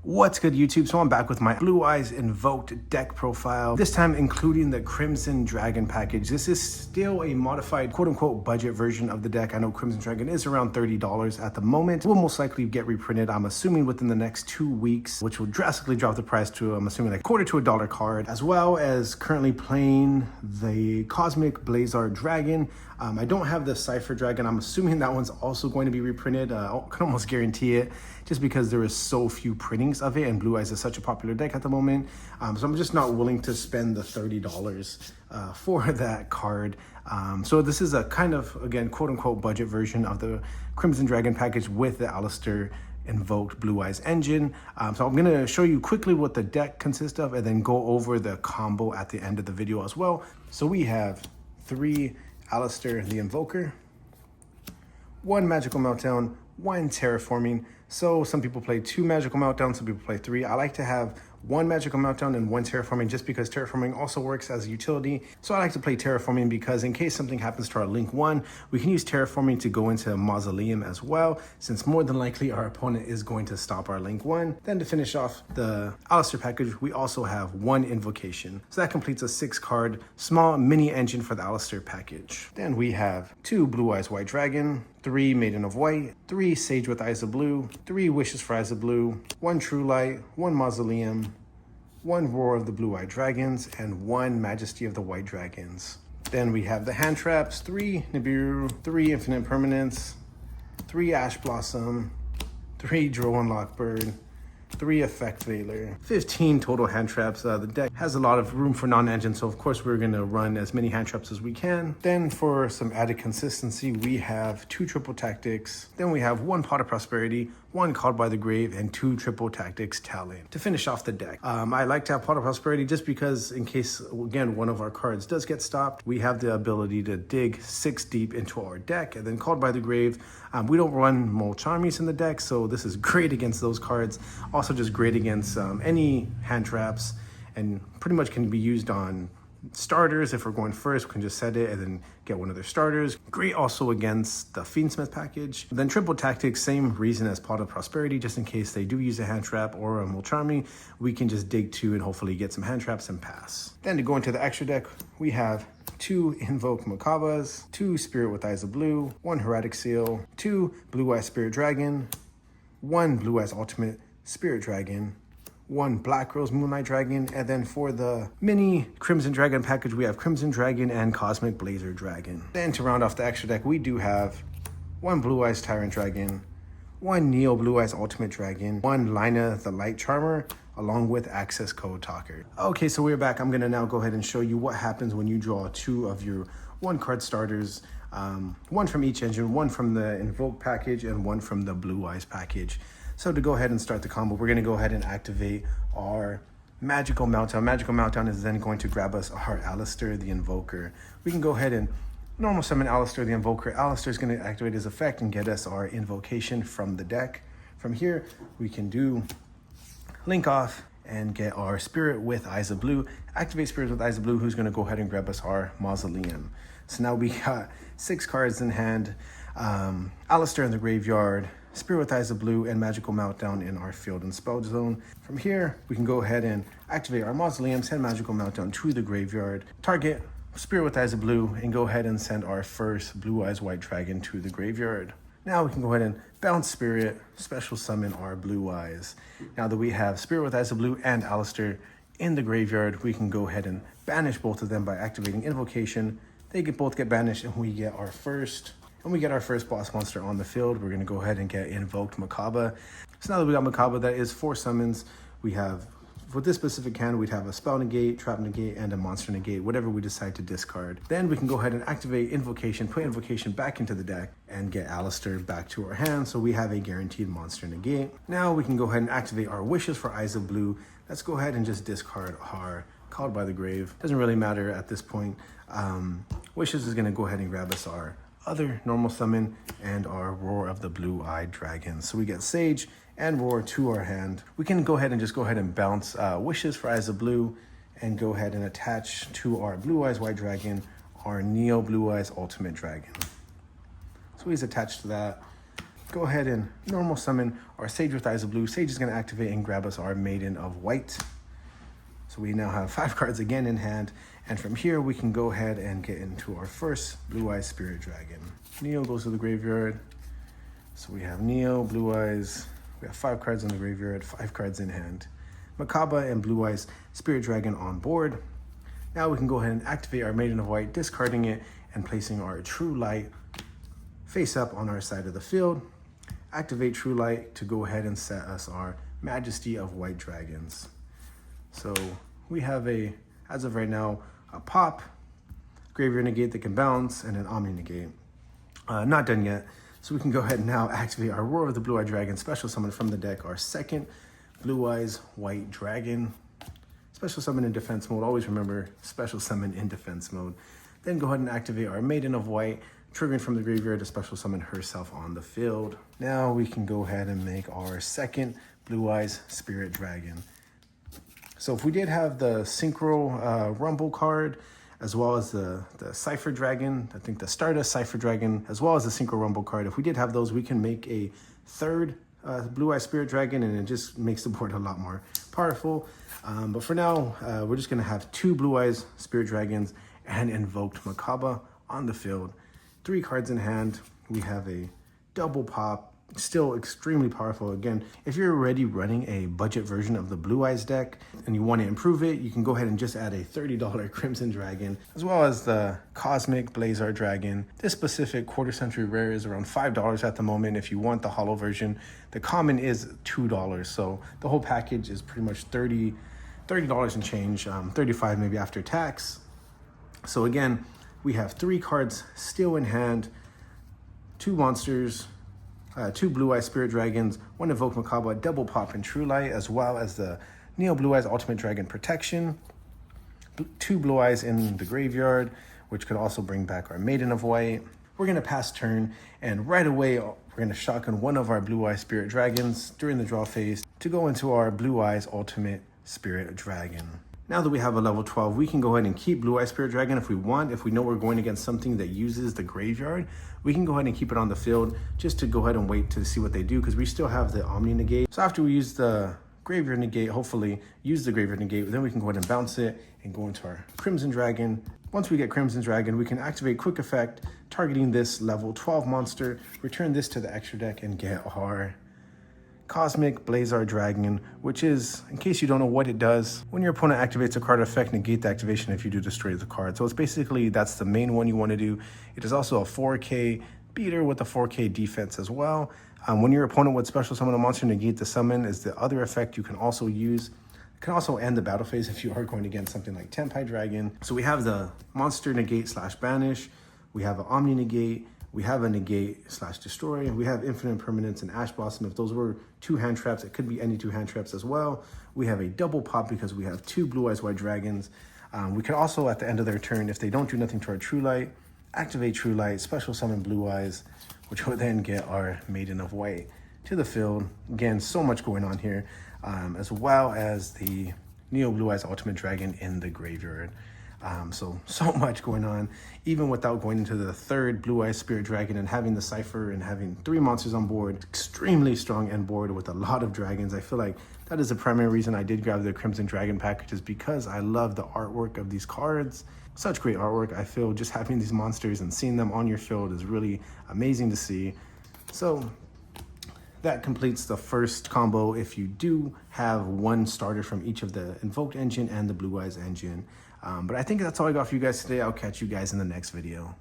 What's good, YouTube? So I'm back with my Blue-Eyes Invoked deck profile, this time including the Crimson Dragon package. This is still a modified quote-unquote budget version of the deck. I know Crimson Dragon is around $30 at the moment. It will most likely get reprinted, I'm assuming, within the next 2 weeks, which will drastically drop the price to, I'm assuming, like quarter to a dollar card, as well as currently playing the Cosmic Blazar Dragon. I don't have the Cypher Dragon. I'm assuming that one's also going to be reprinted. I can almost guarantee it, just because there is so few printings of it, and Blue-Eyes is such a popular deck at the moment. So I'm just not willing to spend the $30 for that card. So this is a kind of, again, quote-unquote budget version of the Crimson Dragon package with the Aleister Invoked Blue-Eyes engine. So I'm gonna show you quickly what the deck consists of and then go over the combo at the end of the video as well. So we have 3 Aleister the Invoker, 1 Magical Meltdown, 1 Terraforming. So some people play 2 Magical Meltdowns, some people play 3. I like to have 1 Magical Meltdown and 1 Terraforming, just because Terraforming also works as a utility. So I like to play Terraforming because in case something happens to our Link 1, we can use Terraforming to go into Mausoleum as well, since more than likely our opponent is going to stop our Link 1. Then to finish off the Aleister package, we also have 1 Invocation. So that completes a 6-card small mini engine for the Aleister package. Then we have 2 Blue-Eyes White Dragon, 3 Maiden of White, 3 Sage with Eyes of Blue, 3 Wishes for Eyes of Blue, 1 True Light, 1 Mausoleum, 1 Roar of the Blue-Eyed Dragons, and 1 Majesty of the White Dragons. Then we have the hand traps, 3 Nibiru, 3 Infinite Permanence, 3 Ash Blossom, 3 Drow and Lockbird, 3 Effect Veiler, 15 total hand traps. The deck has a lot of room for non-engine, so of course we're going to run as many hand traps as we can. Then for some added consistency, we have 2 Triple Tactics. Then we have 1 Pot of Prosperity, 1 Called by the Grave, and 2 Triple Tactics Talent to finish off the deck. I like to have Pot of Prosperity just because in case, again, one of our cards does get stopped, we have the ability to dig 6 deep into our deck. And then Called by the Grave, we don't run Molcharmies in the deck, so this is great against those cards. Also just great against any hand traps, and pretty much can be used on starters. If we're going first, we can just set it and then get one of their starters. Great also against the Fiendsmith package. Then Triple Tactics, same reason as Pot of Prosperity, just in case they do use a hand trap or a Molcharmy, we can just dig 2 and hopefully get some hand traps and pass. Then to go into the extra deck, we have 2 Invoked Mechabas, 2 Spirit with Eyes of Blue, 1 Heretic Seal, 2 Blue-Eyes Spirit Dragon, 1 Blue-Eyes Ultimate Spirit Dragon, 1 Black Rose Moonlight Dragon, and then for the mini Crimson Dragon package, we have Crimson Dragon and Cosmic Blazar Dragon. Then to round off the extra deck, we do have 1 Blue-Eyes Tyrant Dragon, 1 Neo Blue-Eyes Ultimate Dragon, 1 Lina the Light Charmer, along with Access Code Talker. Okay, so we're back. I'm gonna now go ahead and show you what happens when you draw 2 of your 1-card starters, 1 from each engine, 1 from the Invoke package, and 1 from the Blue-Eyes package. So to go ahead and start the combo, we're gonna go ahead and activate our Magical Meltdown. Magical Meltdown is then going to grab us our Aleister the Invoker. We can go ahead and normal summon Aleister the Invoker. Aleister is gonna activate his effect and get us our Invocation from the deck. From here, we can do Link Off and get our Spirit with Eyes of Blue. Activate Spirit with Eyes of Blue, who's gonna go ahead and grab us our Mausoleum. So now we got 6 cards in hand. Aleister in the graveyard, Spirit with Eyes of Blue, and Magical Meltdown in our field and spell zone. From here, we can go ahead and activate our Mausoleum, send Magical Meltdown to the graveyard, target Spirit with Eyes of Blue, and go ahead and send our first Blue-Eyes White Dragon to the graveyard. Now we can go ahead and bounce Spirit, special summon our Blue-Eyes. Now that we have Spirit with Eyes of Blue and Aleister in the graveyard, we can go ahead and banish both of them by activating Invocation. They both get banished, and we get our first boss monster on the field. We're gonna go ahead and get Invoked Mechaba. So now that we got Mechaba, that is 4 summons. We have, for this specific hand, we'd have a spell negate, trap negate, and a monster negate, whatever we decide to discard. Then we can go ahead and activate Invocation, put Invocation back into the deck, and get Aleister back to our hand, so we have a guaranteed monster negate. Now we can go ahead and activate our Wishes for Eyes of Blue. Let's go ahead and just discard our Called by the Grave. Doesn't really matter at this point. Wishes is gonna go ahead and grab us our other normal summon and our Roar of the Blue-Eyed Dragon. So we get Sage and Roar to our hand. We can go ahead and bounce Wishes for Eyes of Blue and go ahead and attach to our Blue-Eyes White Dragon our Neo Blue-Eyes Ultimate Dragon. So he's attached to that. go ahead and normal summon our Sage with Eyes of Blue. Sage is going to activate and grab us our Maiden of White. So we now have 5 cards again in hand. And from here, we can go ahead and get into our first Blue-Eyes Spirit Dragon. Neo goes to the graveyard. So we have Neo, Blue-Eyes. We have 5 cards in the graveyard, 5 cards in hand. Mechaba and Blue-Eyes Spirit Dragon on board. Now we can go ahead and activate our Maiden of White, discarding it and placing our True Light face up on our side of the field. Activate True Light to go ahead and set us our Majesty of White Dragons. So we have as of right now, a pop, graveyard negate that can bounce, and an omni-negate. Not done yet. So we can go ahead and now activate our Roar of the Blue-Eyed Dragon, special summon from the deck, our second Blue-Eyes White Dragon. Special summon in defense mode. Always remember, special summon in defense mode. Then go ahead and activate our Maiden of White, triggering from the graveyard to special summon herself on the field. Now we can go ahead and make our second Blue-Eyes Spirit Dragon. So if we did have the Synchro Rumble card, as well as the Cypher Dragon, I think the Stardust Cypher Dragon, as well as the Synchro Rumble card, if we did have those, we can make a third Blue-Eyes Spirit Dragon, and it just makes the board a lot more powerful. But for now, we're just gonna have 2 Blue-Eyes Spirit Dragons and Invoked Mechaba on the field. 3 cards in hand. We have a double pop, still extremely powerful. Again, if you're already running a budget version of the Blue-Eyes deck and you want to improve it, you can go ahead and just add a $30 Crimson Dragon, as well as the Cosmic Blazar Dragon. This specific quarter century rare is around $5 at the moment. If you want the holo version, the common is $2. So the whole package is pretty much $30 and change, 35 maybe after tax. So again, we have 3 cards still in hand, 2 monsters, 2 Blue-Eyes Spirit Dragons, 1 Invoked Mechaba, double pop and True Light, as well as the Neo Blue-Eyes Ultimate Dragon Protection, 2 Blue-Eyes in the graveyard, which could also bring back our Maiden of White. We're going to pass turn, and right away, we're going to shotgun 1 of our Blue-Eyes Spirit Dragons during the draw phase to go into our Blue-Eyes Ultimate Spirit Dragon. Now that we have a level 12, we can go ahead and keep Blue-Eyes Spirit Dragon if we want. If we know we're going against something that uses the graveyard, we can go ahead and keep it on the field just to go ahead and wait to see what they do, because we still have the omni-negate. So after we use the graveyard negate, hopefully use the graveyard negate, then we can go ahead and bounce it and go into our Crimson Dragon. Once we get Crimson Dragon, we can activate Quick Effect, targeting this level 12 monster, return this to the extra deck, and get our Cosmic Blazar Dragon, which is, in case you don't know what it does, when your opponent activates a card effect, negate the activation if you do destroy the card. So it's basically, that's the main one you want to do. It is also a 4K beater with a 4K defense as well. When your opponent would special summon a monster, negate the summon is the other effect you can also use. It can also end the battle phase if you are going against something like Tenpai Dragon. So we have the monster negate / banish. We have an omni negate. We have a negate / destroy. We have infinite permanence and Ash Blossom. If those were 2 hand traps, it could be any 2 hand traps as well. We have a double pop because we have 2 Blue-Eyes White Dragons. We could also, at the end of their turn, if they don't do nothing to our True Light, activate True Light, special summon Blue-Eyes, which would then get our Maiden of White to the field. Again, so much going on here, as well as the Neo Blue-Eyes Ultimate Dragon in the graveyard. So much going on, even without going into the 3rd Blue-Eyes Spirit Dragon and having the Cypher and having 3 monsters on board. Extremely strong end board with a lot of dragons. I feel like that is the primary reason I did grab the Crimson Dragon package, is because I love the artwork of these cards. Such great artwork. I feel just having these monsters and seeing them on your field is really amazing to see. So that completes the first combo if you do have 1 starter from each of the Invoked engine and the Blue-Eyes engine. But I think that's all I got for you guys today. I'll catch you guys in the next video.